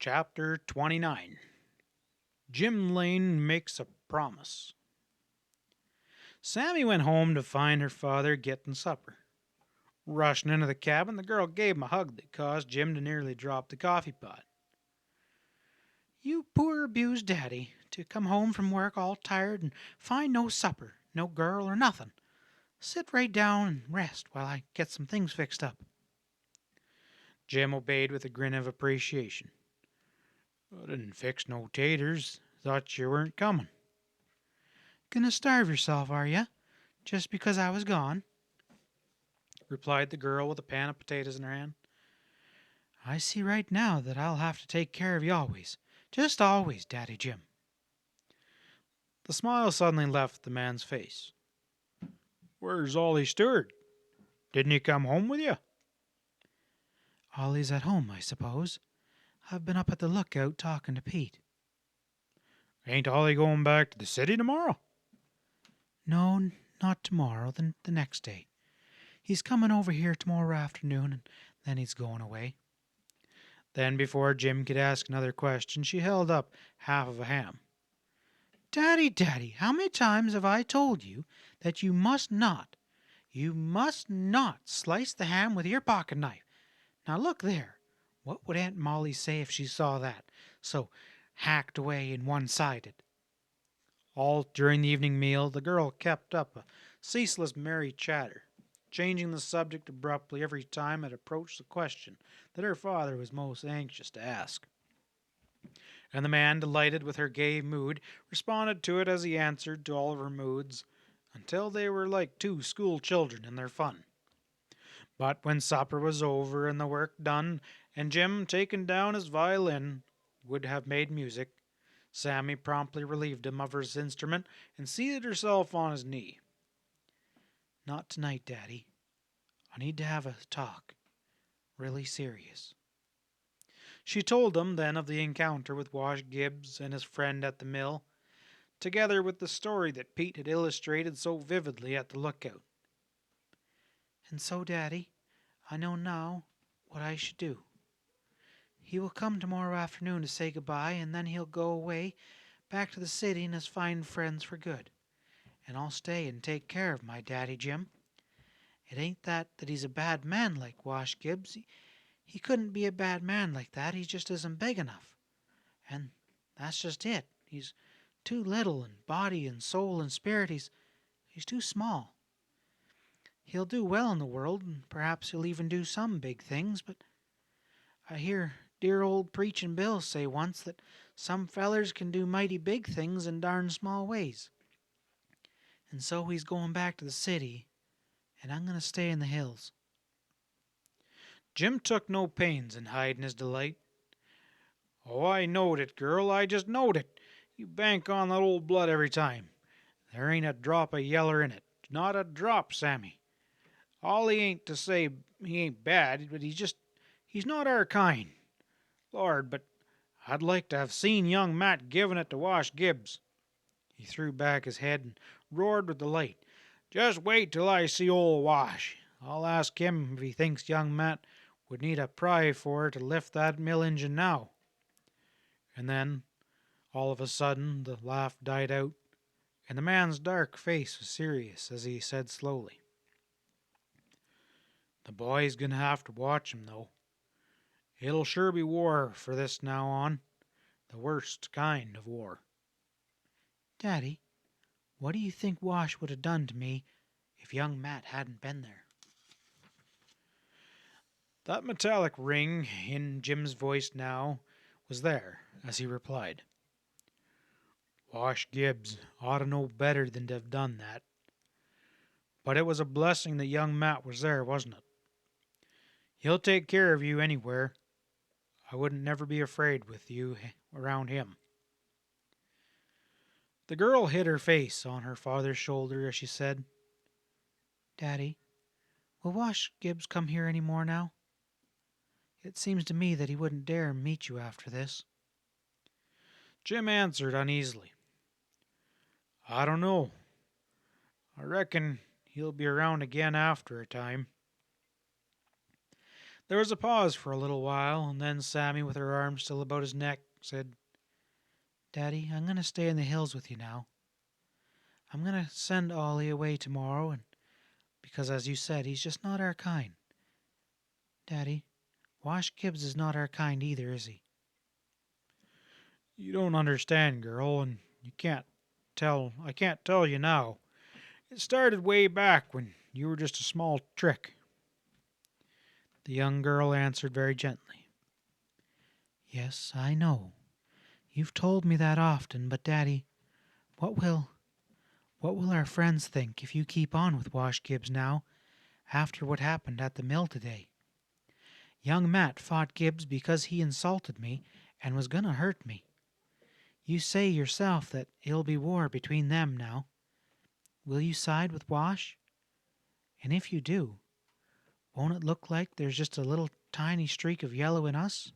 Chapter 29. Jim Lane Makes a Promise. Sammy went home to find her father getting supper. Rushing into the cabin, the girl gave him a hug that caused Jim to nearly drop the coffee pot. "You poor abused daddy, to come home from work all tired and find no supper, no girl, or nothing. Sit right down and rest while I get some things fixed up." Jim obeyed with a grin of appreciation. "I didn't fix no taters. Thought you weren't coming." "Gonna starve yourself, are ya? Just because I was gone?" replied the girl with a pan of potatoes in her hand. "I see right now that I'll have to take care of you always. Just always, Daddy Jim." The smile suddenly left the man's face. "Where's Ollie Stewart? Didn't he come home with you?" "Ollie's at home, I suppose. I've been up at the lookout talking to Pete." "Ain't Ollie going back to the city tomorrow?" "No, not tomorrow, the next day. He's coming over here tomorrow afternoon, and then he's going away." Then, before Jim could ask another question, she held up half of a ham. "Daddy, Daddy, how many times have I told you that you must not slice the ham with your pocket knife? Now look there. What would Aunt Molly say if she saw that, so hacked away and one-sided?" All during the evening meal, the girl kept up a ceaseless merry chatter, changing the subject abruptly every time it approached the question that her father was most anxious to ask. And the man, delighted with her gay mood, responded to it as he answered to all of her moods, until they were like two school children in their fun. But when supper was over and the work done, and Jim, taking down his violin, would have made music, Sammy promptly relieved him of his instrument and seated herself on his knee. "Not tonight, Daddy. I need to have a talk. Really serious." She told him then of the encounter with Wash Gibbs and his friend at the mill, together with the story that Pete had illustrated so vividly at the lookout. "And so, Daddy, I know now what I should do. He will come tomorrow afternoon to say goodbye, and then he'll go away back to the city and his fine friends for good. And I'll stay and take care of my Daddy Jim. It ain't that he's a bad man like Wash Gibbs. He couldn't be a bad man like that. He just isn't big enough. And that's just it. He's too little in body and soul and spirit. He's too small. He'll do well in the world, and perhaps he'll even do some big things, but I hear dear old Preachin' Bill say once that some fellers can do mighty big things in darn small ways. And so he's going back to the city, and I'm going to stay in the hills." Jim took no pains in hiding his delight. "Oh, I knowed it, girl, I just knowed it. You bank on that old blood every time. There ain't a drop of yeller in it. Not a drop, Sammy. Ollie ain't to say he ain't bad, but he's not our kind. Lord, but I'd like to have seen young Matt giving it to Wash Gibbs." He threw back his head and roared with delight. "Just wait till I see old Wash. I'll ask him if he thinks young Matt would need a pry for to lift that mill engine now." And then, all of a sudden, the laugh died out, and the man's dark face was serious as he said slowly, "The boy's going to have to watch him, though. It'll sure be war for this now on. The worst kind of war." "Daddy, what do you think Wash would have done to me if young Matt hadn't been there?" That metallic ring in Jim's voice now was there as he replied, "Wash Gibbs ought to know better than to have done that. But it was a blessing that young Matt was there, wasn't it? He'll take care of you anywhere. I wouldn't never be afraid with you around him." The girl hid her face on her father's shoulder as she said, "Daddy, will Wash Gibbs come here any more now? It seems to me that he wouldn't dare meet you after this." Jim answered uneasily, "I don't know. I reckon he'll be around again after a time." There was a pause for a little while, and then Sammy, with her arms still about his neck, said, Daddy, I'm going to stay in the hills with you now. I'm going to send Ollie away tomorrow, and because, as you said, he's just not our kind. Daddy, Wash Gibbs is not our kind either, is he? You don't understand, girl, and I can't tell you now. It started way back when you were just a small trick. The young girl answered very gently. Yes, I know. You've told me that often, but Daddy, what will our friends think if you keep on with Wash Gibbs now, after what happened at the mill today? Young Matt fought Gibbs because he insulted me and was going to hurt me. You say yourself that it'll be war between them now. Will you side with Wash? And if you do, won't it look like there's just a little tiny streak of yellow in us?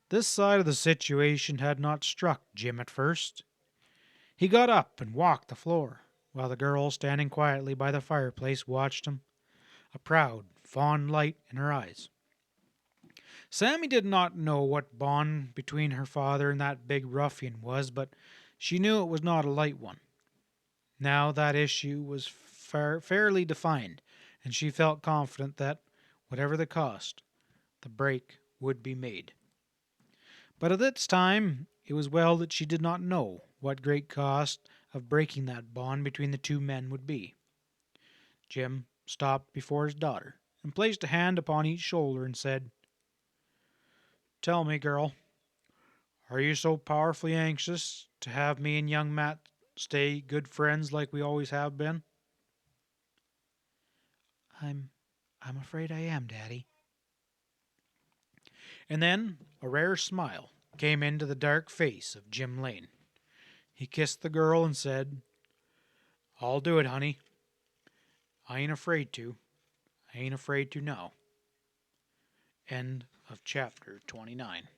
This side of the situation had not struck Jim at first. He got up and walked the floor, while the girl, standing quietly by the fireplace, watched him, a proud, fond light in her eyes. Sammy did not know what bond between her father and that big ruffian was, but she knew it was not a light one. Now that issue was fairly defined, and she felt confident that, whatever the cost, the break would be made. But at this time it was well that she did not know what great cost of breaking that bond between the two men would be. Jim stopped before his daughter and placed a hand upon each shoulder and said, "Tell me, girl, are you so powerfully anxious to have me and young Matt stay good friends like we always have been?" I'm afraid I am, Daddy. And then a rare smile came into the dark face of Jim Lane. He kissed the girl and said, "I'll do it, honey. I ain't afraid to. I ain't afraid to now." End of chapter 29.